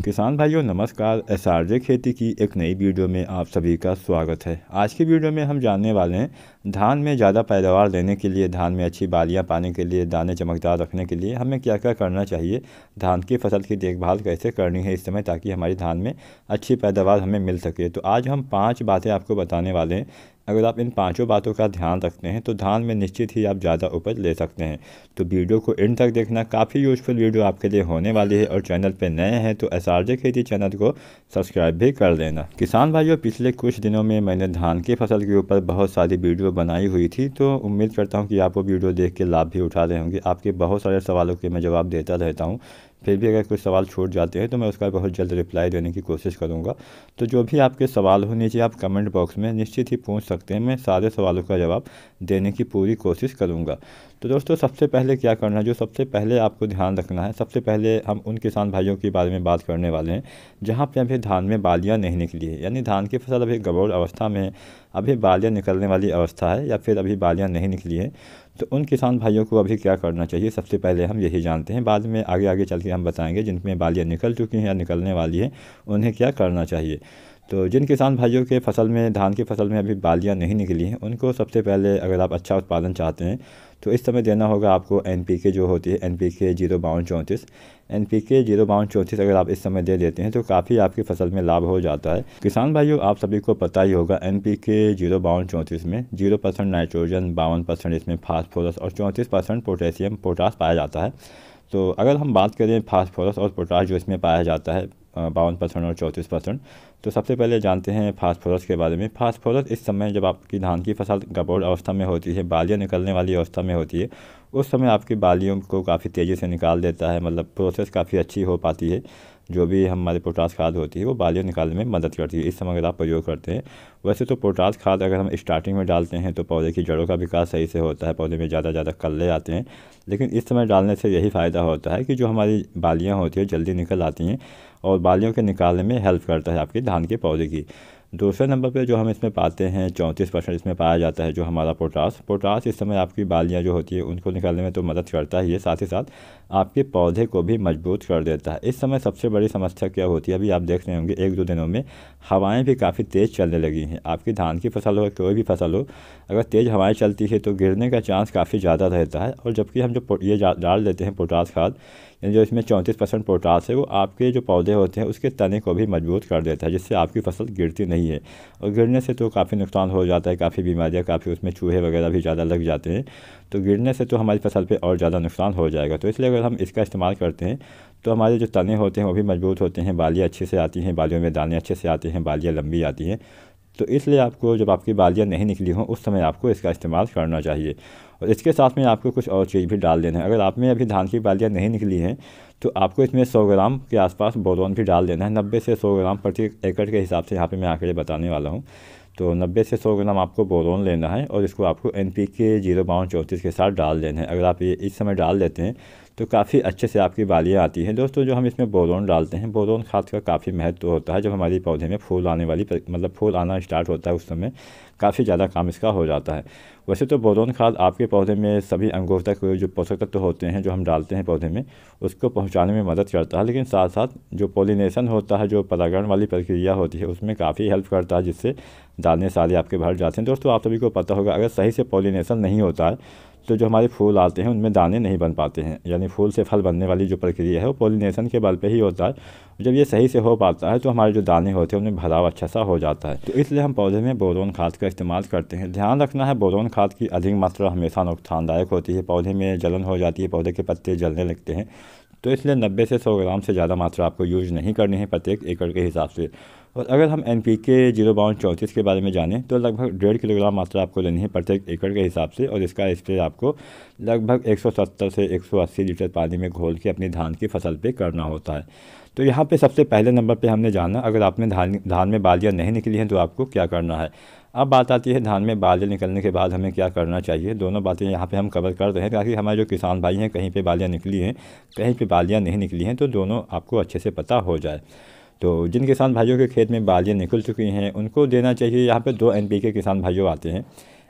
किसान भाइयों नमस्कार। एसआरजे खेती की एक नई वीडियो में आप सभी का स्वागत है। आज की वीडियो में हम जानने वाले हैं धान में ज़्यादा पैदावार लेने के लिए, धान में अच्छी बालियां पाने के लिए, दाने चमकदार रखने के लिए हमें क्या क्या करना चाहिए, धान की फसल की देखभाल कैसे करनी है इस समय, ताकि हमारी धान में अच्छी पैदावार हमें मिल सके। तो आज हम 5 बातें आपको बताने वाले हैं। अगर आप इन 5 बातों का ध्यान रखते हैं तो धान में निश्चित ही आप ज़्यादा उपज ले सकते हैं। तो वीडियो को एंड तक देखना, काफ़ी यूज़फुल वीडियो आपके लिए होने वाली है। और चैनल पे नए हैं तो एसआरजे खेती चैनल को सब्सक्राइब भी कर लेना। किसान भाइयों, पिछले कुछ दिनों में मैंने धान की फसल के ऊपर बहुत सारी वीडियो बनाई हुई थी, तो उम्मीद करता हूँ कि आप वो वीडियो देख के लाभ भी उठा रहे होंगे। आपके बहुत सारे सवालों के मैं जवाब देता रहता हूँ, फिर भी अगर कुछ सवाल छूट जाते हैं तो मैं उसका बहुत जल्द रिप्लाई देने की कोशिश करूंगा। तो जो भी आपके सवाल हो नीचे आप कमेंट बॉक्स में निश्चित ही पूछ सकते हैं, मैं सारे सवालों का जवाब देने की पूरी कोशिश करूंगा। तो दोस्तों, सबसे पहले क्या करना है, जो सबसे पहले आपको ध्यान रखना है, सबसे पहले हम उन किसान भाइयों के बारे में बात करने वाले हैं जहाँ पे अभी धान में बालियाँ नहीं निकली है, यानी धान की फसल अभी गबोड़ अवस्था में है, अभी बालियाँ निकलने वाली अवस्था है या फिर अभी बालियाँ नहीं निकली है। तो उन किसान भाइयों को अभी क्या करना चाहिए, सबसे पहले हम यही जानते हैं। बाद में आगे आगे चल के हम बताएंगे जिनमें बालियाँ निकल चुकी हैं या निकलने वाली हैं उन्हें क्या करना चाहिए। तो जिन किसान भाइयों के फसल में, धान की फसल में अभी बालियाँ नहीं निकली हैं, उनको सबसे पहले अगर आप अच्छा उत्पादन चाहते हैं तो इस समय देना होगा आपको NPK जो होती है, NPK 05234। NPK 05234 अगर आप इस समय दे देते हैं तो काफ़ी आपकी फसल में लाभ हो जाता है। किसान भाइयों, आप सभी को पता ही होगा NPK 05234 में 0% नाइट्रोजन, 52% इसमें फास्फोरस और 34% पोटेशियम पोटास पाया जाता है। तो अगर हम बात करें फास्फोरस और पोटास जो इसमें पाया जाता है 52% और 34%, तो सबसे पहले जानते हैं फास्फोरस के बारे में। फास्फोरस इस समय जब आपकी धान की फसल गबोड़ अवस्था में होती है, बालियाँ निकलने वाली अवस्था में होती है, उस समय आपकी बालियों को काफ़ी तेज़ी से निकाल देता है, मतलब प्रोसेस काफ़ी अच्छी हो पाती है। जो भी हमारे पोटास खाद होती है वो बालियाँ निकालने में मदद करती है इस समय अगर आप प्रयोग करते हैं। वैसे तो पोटास खाद अगर हम स्टार्टिंग में डालते हैं तो पौधे की जड़ों का विकास सही से होता है, पौधे में ज़्यादा कल्ले आते हैं। लेकिन इस समय डालने से यही फ़ायदा होता है कि जो हमारी बालियाँ होती है जल्दी निकल आती हैं और बालियों के निकालने में हेल्प करता है आपके धान के पौधे की। दूसरे नंबर पे जो हम इसमें पाते हैं 34% इसमें पाया जाता है जो हमारा पोटास इस समय आपकी बालियाँ जो होती है उनको निकालने में तो मदद करता ही है, साथ ही साथ आपके पौधे को भी मजबूत कर देता है। इस समय सबसे बड़ी समस्या क्या होती है, अभी आप देख रहे होंगे 1-2 दिनों में हवाएं भी काफ़ी तेज़ चलने लगी हैं। आपकी धान की फसल हो, कोई भी फसल हो, अगर तेज़ हवाएं चलती है तो गिरने का चांस काफ़ी ज़्यादा रहता है। और जबकि हम जो ये डाल देते हैं पोटास खाद, यानी जो इसमें 34% पोटास है, वो आपके जो पौधे होते हैं उसके तने को भी मजबूत कर देता है, जिससे आपकी फसल गिरती नहीं है। और गिरने से तो काफ़ी नुकसान हो जाता है, काफ़ी बीमारियाँ, काफ़ी उसमें चूहे वगैरह भी ज़्यादा लग जाते हैं। तो गिरने से तो हमारी फसल पे और ज़्यादा नुकसान हो जाएगा। तो इसलिए अगर हम इसका इस्तेमाल करते हैं तो हमारे जो तने होते हैं वो भी मजबूत होते हैं, बालियाँ अच्छे से आती हैं, बालियों में दाने अच्छे से आते हैं, बालियाँ लंबी आती हैं। तो इसलिए आपको जब आपकी बालियाँ नहीं निकली हों उस समय आपको इसका इस्तेमाल करना चाहिए। और इसके साथ में आपको कुछ और चीज़ भी डाल देना है। अगर आप में अभी धान की बालियाँ नहीं निकली हैं तो आपको इसमें 100 ग्राम के आसपास बोरोन भी डाल देना है। 90 से 100 ग्राम प्रति एकड़ के हिसाब से यहाँ पे मैं आंकड़े बताने वाला हूँ। तो 90 से 100 ग्राम आपको बोरोन लेना है और इसको आपको NPK 05234 के साथ डाल देना है। अगर आप ये इस समय डाल देते हैं तो काफ़ी अच्छे से आपकी बालियाँ आती हैं। दोस्तों, जो हम इसमें बोरोन डालते हैं, बोरोन खाद का काफ़ी महत्व होता है। जब हमारी पौधे में फूल आने वाली, मतलब फूल आना स्टार्ट होता है, उस समय काफ़ी ज़्यादा काम इसका हो जाता है। वैसे तो बोरोन खाद आपके पौधे में सभी अंगों तक जो पोषक तत्व होते हैं जो हम डालते हैं पौधे में, उसको पहुंचाने में मदद करता है। लेकिन साथ साथ जो पोलिनेशन होता है, जो परागण वाली प्रक्रिया होती है, उसमें काफ़ी हेल्प करता है, जिससे दाने सारे आपके भर जाते हैं। दोस्तों, आप सभी को पता होगा अगर सही से पोलिनेशन नहीं होता है तो जो हमारे फूल आते हैं उनमें दाने नहीं बन पाते हैं। यानी फूल से फल बनने वाली जो प्रक्रिया है वो पोलिनेशन के बल पे ही होता है। जब ये सही से हो पाता है तो हमारे जो दाने होते हैं उनमें भराव अच्छा सा हो जाता है। तो इसलिए हम पौधे में बोरोन खाद का इस्तेमाल करते हैं। ध्यान रखना है, बोरोन खाद की अधिक मात्रा हमेशा नुकसानदायक होती है, पौधे में जलन हो जाती है, पौधे के पत्ते जलने लगते हैं। तो इसलिए 90 से 100 ग्राम से ज़्यादा मात्रा आपको यूज़ नहीं करनी है प्रत्येक एकड़ के हिसाब से। और अगर हम NPK 05234 के बारे में जानें तो लगभग 1.5 किलोग्राम मात्रा आपको लेनी है प्रत्येक एकड़ के हिसाब से। और इसका स्प्रे आपको लगभग 170 से 180 लीटर पानी में घोल के अपनी धान की फसल पे करना होता है। तो यहाँ पे सबसे पहले नंबर पे हमने जाना, अगर आपने धान में बालियाँ नहीं निकली हैं तो आपको क्या करना है। अब बात आती है धान में बालियाँ निकलने के बाद हमें क्या करना चाहिए। दोनों बातें यहाँ पे हम कवर कर रहे हैं ताकि हमारे जो किसान भाई हैं, कहीं पे बालियाँ निकली हैं, कहीं पे बालियाँ नहीं निकली हैं, तो दोनों आपको अच्छे से पता हो जाए। तो जिन किसान भाइयों के खेत में बालियाँ निकल चुकी हैं उनको देना चाहिए। यहाँ पे 2 NPK किसान भाइयों आते हैं,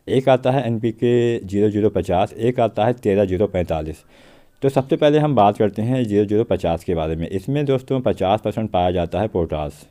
एक आता है NPK 0050, एक आता है 13045। तो सबसे पहले हम बात करते हैं 0050 के बारे में। इसमें दोस्तों 50% पाया जाता है पोटास।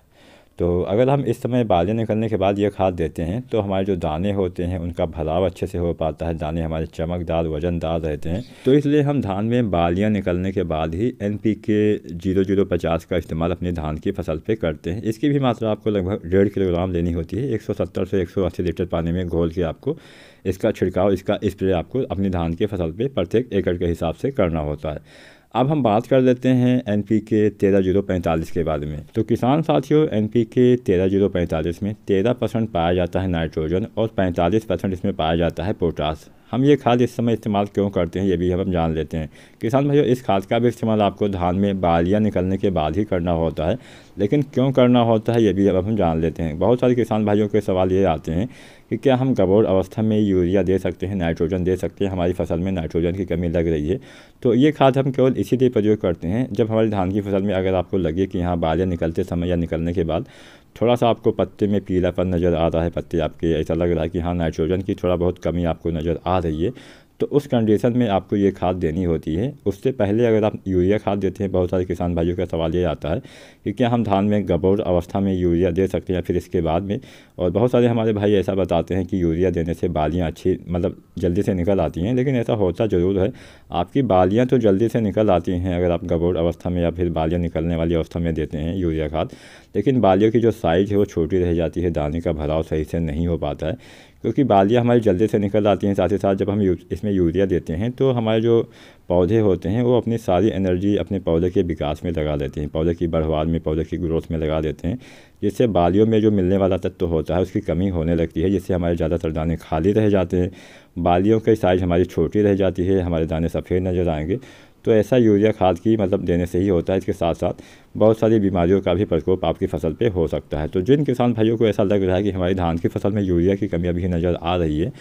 तो अगर हम इस समय बालियाँ निकलने के बाद ये खाद देते हैं तो हमारे जो दाने होते हैं उनका भराव अच्छे से हो पाता है, दाने हमारे चमकदार वज़नदार रहते हैं। तो इसलिए हम धान में बालियाँ निकलने के बाद ही NPK 0050 का इस्तेमाल अपनी धान की फसल पे करते हैं। इसकी भी मात्रा आपको लगभग 1.5 किलोग्राम लेनी होती है। 170 से 180 लीटर पानी में घोल के आपको इसका छिड़काव, इसका स्प्रे आपको अपनी धान की फसल पे प्रत्येक एकड़ के हिसाब से करना होता है। अब हम बात कर लेते हैं NPK 13045 के बारे में। तो किसान साथियों, NPK 13045 में 13% पाया जाता है नाइट्रोजन और 45% इसमें पाया जाता है पोटास। हम ये खाद इस समय इस्तेमाल क्यों करते हैं ये भी हम जान लेते हैं। किसान भाइयों, इस खाद का भी इस्तेमाल आपको धान में बालियाँ निकलने के बाद ही करना होता है, लेकिन क्यों करना होता है ये भी अब हम जान लेते हैं। बहुत सारे किसान भाइयों के सवाल ये आते हैं कि क्या हम गबोड़ अवस्था में यूरिया दे सकते हैं, नाइट्रोजन दे सकते हैं, हमारी फसल में नाइट्रोजन की कमी लग रही है। तो ये खाद हम केवल इसीलिए प्रयोग करते हैं जब हमारी धान की फसल में अगर आपको लगे कि यहाँ बालियाँ निकलते समय या निकलने के बाद थोड़ा सा आपको पत्ते में पीलापन नज़र आ रहा है, पत्ते आपके ऐसा लग रहा है कि हाँ नाइट्रोजन की थोड़ा बहुत कमी आपको नज़र आ रही है, तो उस कंडीशन में आपको ये खाद देनी होती है। उससे पहले अगर आप यूरिया खाद देते हैं, बहुत सारे किसान भाइयों का सवाल ये आता है कि क्या हम धान में गबोड़ अवस्था में यूरिया दे सकते हैं या फिर इसके बाद में। और बहुत सारे हमारे भाई ऐसा बताते हैं कि यूरिया देने से बालियाँ अच्छी मतलब जल्दी से निकल आती हैं, लेकिन ऐसा होता ज़रूर है। आपकी बालियाँ तो जल्दी से निकल आती हैं अगर आप गबोड़ अवस्था में या फिर बालियाँ निकलने वाली अवस्था में देते हैं यूरिया खाद, लेकिन बालियों की जो साइज़ है वो छोटी रह जाती है, दाने का भराव सही से नहीं हो पाता है, क्योंकि बालियाँ हमारी जल्दी से निकल आती हैं। साथ ही साथ जब हम इसमें यूरिया देते हैं तो हमारे जो पौधे होते हैं वो अपनी सारी एनर्जी अपने पौधे के विकास में लगा देते हैं, पौधे की बढ़वार में, पौधे की ग्रोथ में लगा देते हैं, जिससे बालियों में जो मिलने वाला तत्व होता है उसकी कमी होने लगती है, जिससे हमारे ज़्यादातर दाने खाली रह जाते हैं, बालियों की साइज़ हमारी छोटी रह जाती है, हमारे दाने सफ़ेद नज़र आएंगे। तो ऐसा यूरिया खाद की मतलब देने से ही होता है। इसके साथ साथ बहुत सारी बीमारियों का भी प्रकोप आपकी फसल पे हो सकता है। तो जिन किसान भाइयों को ऐसा लग रहा है कि हमारी धान की फसल में यूरिया की कमी अभी नज़र आ रही है,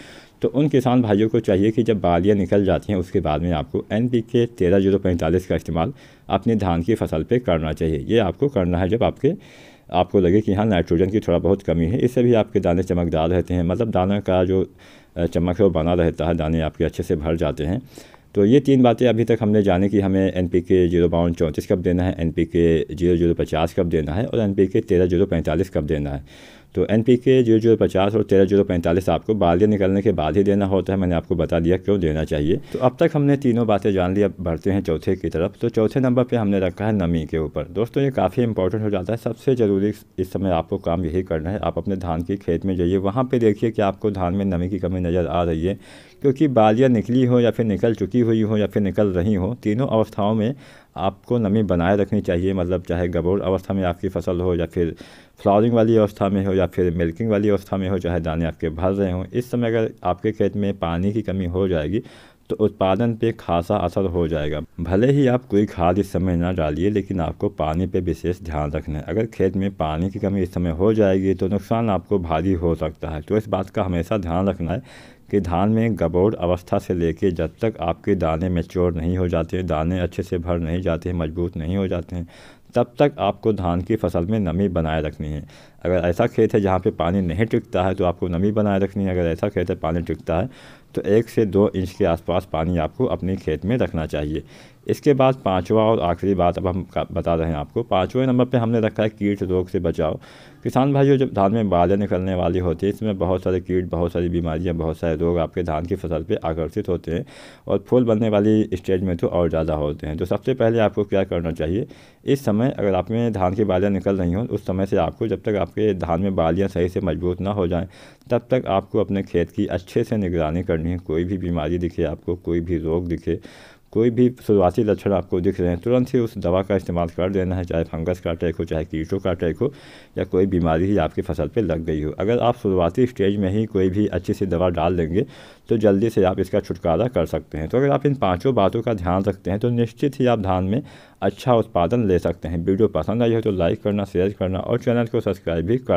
तो उन किसान भाइयों को चाहिए कि जब बालियाँ निकल जाती हैं उसके बाद में आपको NPK 13045 का इस्तेमाल अपनी धान की फसल पे करना चाहिए। ये आपको करना है जब आपको लगे कि हाँ नाइट्रोजन की थोड़ा बहुत कमी है। इससे भी आपके दाने चमकदार रहते हैं, मतलब दाना का जो चमक है वो बना रहता है, दाने आपके अच्छे से भर जाते हैं। तो ये 3 बातें अभी तक हमने जानी कि हमें NPK 05234 कब देना है, NPK 0050 कब देना है और NPK 13045 कब देना है। तो NPK 0050 और 13045 आपको बालियाँ निकलने के बाद ही देना होता है। मैंने आपको बता दिया क्यों देना चाहिए। तो अब तक हमने तीनों बातें जान ली, अब बढ़ते हैं चौथे की तरफ। तो चौथे नंबर पे हमने रखा है नमी के ऊपर। दोस्तों ये काफ़ी इंपॉर्टेंट हो जाता है। सबसे ज़रूरी इस समय आपको काम यही करना है, आप अपने धान के खेत में जाइए, वहाँ पर देखिए कि आपको धान में नमी की कमी नज़र आ रही है, क्योंकि बालियाँ निकली हो या फिर निकल चुकी हुई हो या फिर निकल रही हो, तीनों अवस्थाओं में आपको नमी बनाए रखनी चाहिए। मतलब चाहे गबोड़ अवस्था में आपकी फसल हो या फिर फ्लावरिंग वाली अवस्था में हो या फिर मिल्किंग वाली अवस्था में हो, चाहे दाने आपके भर रहे हों, इस समय अगर आपके खेत में पानी की कमी हो जाएगी तो उत्पादन पे खासा असर हो जाएगा। भले ही आप कोई खाद इस समय ना डालिए, लेकिन आपको पानी पे विशेष ध्यान रखना है। अगर खेत में पानी की कमी इस समय हो जाएगी तो नुकसान आपको भारी हो सकता है। तो इस बात का हमेशा ध्यान रखना है कि धान में गबोड़ अवस्था से लेके जब तक आपके दाने मैच्योर नहीं हो जाते, दाने अच्छे से भर नहीं जाते, मजबूत नहीं हो जाते हैं, तब तक आपको धान की फसल में नमी बनाए रखनी है। अगर ऐसा खेत है जहाँ पे पानी नहीं टिकता है तो आपको नमी बनाए रखनी है। अगर ऐसा खेत है पानी टिकता है तो 1 से 2 इंच के आसपास पानी आपको अपने खेत में रखना चाहिए। इसके बाद 5वां और आखिरी बात अब हम बता रहे हैं आपको। 5वें नंबर पे हमने रखा है कीट रोग से बचाव। किसान भाइयों, जब धान में बालें निकलने वाली होती है, इसमें बहुत सारे कीट, बहुत सारी बीमारियां, बहुत सारे रोग आपके धान की फसल पे आकर्षित होते हैं और फूल बनने वाली स्टेज में तो और ज़्यादा होते हैं। तो सबसे पहले आपको क्या करना चाहिए, इस समय अगर आप में धान की बालियाँ निकल रही हों, उस समय से आपको, जब तक आपके धान में बालियाँ सही से मजबूत ना हो जाएँ, तब तक आपको अपने खेत की अच्छे से निगरानी करनी है। कोई भी बीमारी दिखे आपको, कोई भी रोग दिखे, कोई भी शुरुआती लक्षण आपको दिख रहे हैं, तुरंत ही उस दवा का इस्तेमाल कर देना है, चाहे फंगस का अटैक हो, चाहे कीटों का अटैक हो, या कोई बीमारी ही आपकी फसल पे लग गई हो। अगर आप शुरुआती स्टेज में ही कोई भी अच्छी सी दवा डाल देंगे तो जल्दी से आप इसका छुटकारा कर सकते हैं। तो अगर आप इन 5 बातों का ध्यान रखते हैं तो निश्चित ही आप धान में अच्छा उत्पादन ले सकते हैं। वीडियो पसंद आई हो तो लाइक करना, शेयर करना और चैनल को सब्सक्राइब भी कर